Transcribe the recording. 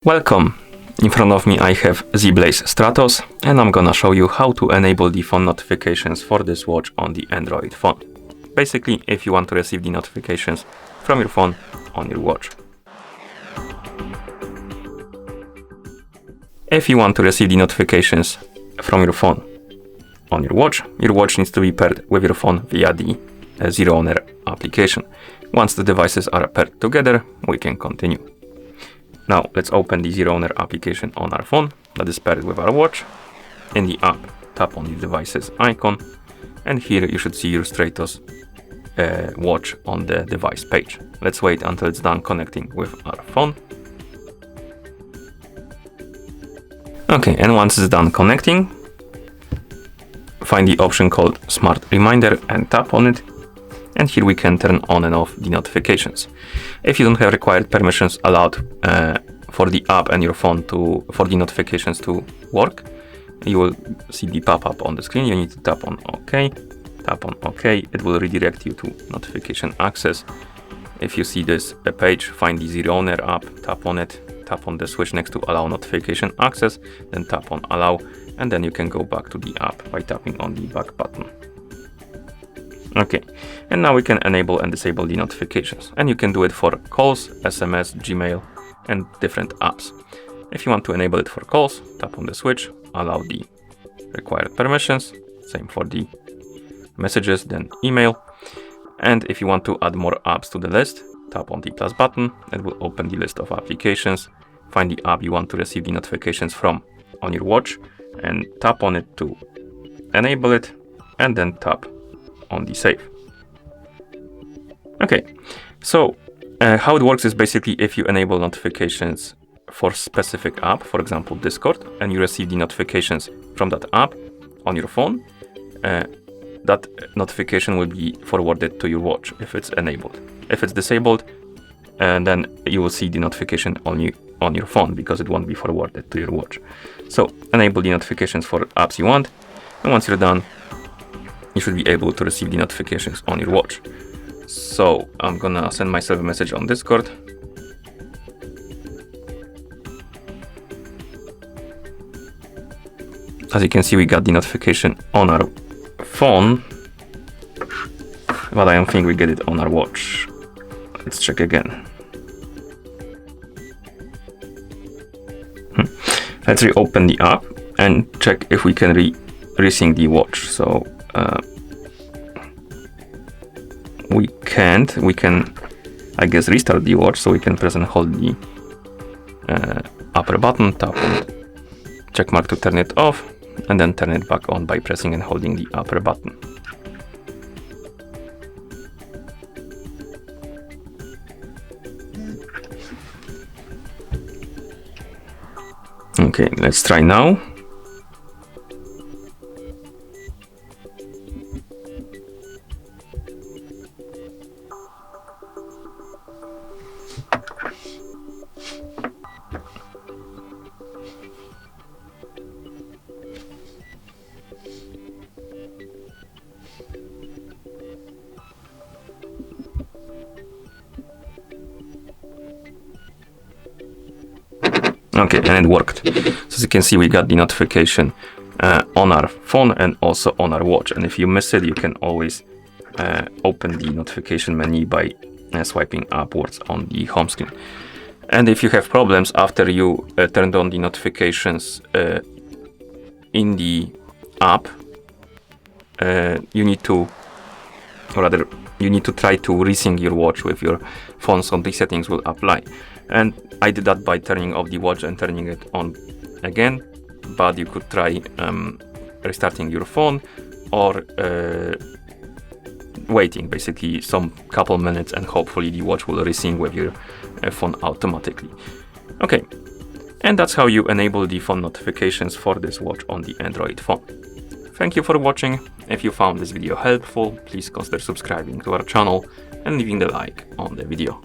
Welcome! In front of me I have Zeblaze Stratos, and I'm gonna show you how to enable the phone notifications for this watch on the Android phone. Basically, if you want to receive the notifications from your phone on your watch. If you want to receive the notifications from your phone on your watch needs to be paired with your phone via the Zero Owner application. Once the devices are paired together, we can continue. Now let's open the Zero Owner application on our phone that is paired with our watch. In the app, tap on the devices icon, and here you should see your Stratos watch on the device page. Let's wait until it's done connecting with our phone. Okay, and once it's done connecting, find the option called Smart Reminder and tap on it. And here we can turn on and off the notifications. If you don't have required permissions allowed for the app and your phone for the notifications to work, you will see the pop-up on the screen. You need to tap on OK. Tap on OK. It will redirect you to notification access. If you see this page, find the Zero Owner app, tap on it, tap on the switch next to Allow Notification Access, then tap on Allow, and then you can go back to the app by tapping on the back button. Okay, and now we can enable and disable the notifications, and you can do it for calls, SMS, Gmail, and different apps. If you want to enable it for calls, tap on the switch, allow the required permissions, same for the messages, then email. And if you want to add more apps to the list, tap on the plus button. It will open the list of applications, find the app you want to receive the notifications from on your watch, and tap on it to enable it, and then tap on the save. Okay, so how it works is basically if you enable notifications for specific app, for example Discord, and you receive the notifications from that app on your phone, that notification will be forwarded to your watch if it's enabled. If it's disabled, then you will see the notification on your phone because it won't be forwarded to your watch. So enable the notifications for apps you want, and once you're done, you should be able to receive the notifications on your watch. So I'm gonna send myself a message on Discord. As you can see, we got the notification on our phone, but I don't think we get it on our watch. Let's check again. Let's reopen the app and check if we can resync the watch. So we can't. We can, I guess, restart the watch. So we can press and hold the upper button, tap on check mark to turn it off, and then turn it back on by pressing and holding the upper button. Okay, let's try now. Okay, and it worked. So as you can see, we got the notification on our phone and also on our watch. And if you miss it, you can always open the notification menu by swiping upwards on the home screen. And if you have problems after you turned on the notifications in the app, you need to try to resync your watch with your phone, so these settings will apply. And I did that by turning off the watch and turning it on again, but you could try restarting your phone or waiting basically some couple minutes, and hopefully the watch will resync with your phone automatically. Okay, and that's how you enable the phone notifications for this watch on the Android phone. Thank you for watching. If you found this video helpful, please consider subscribing to our channel and leaving the like on the video.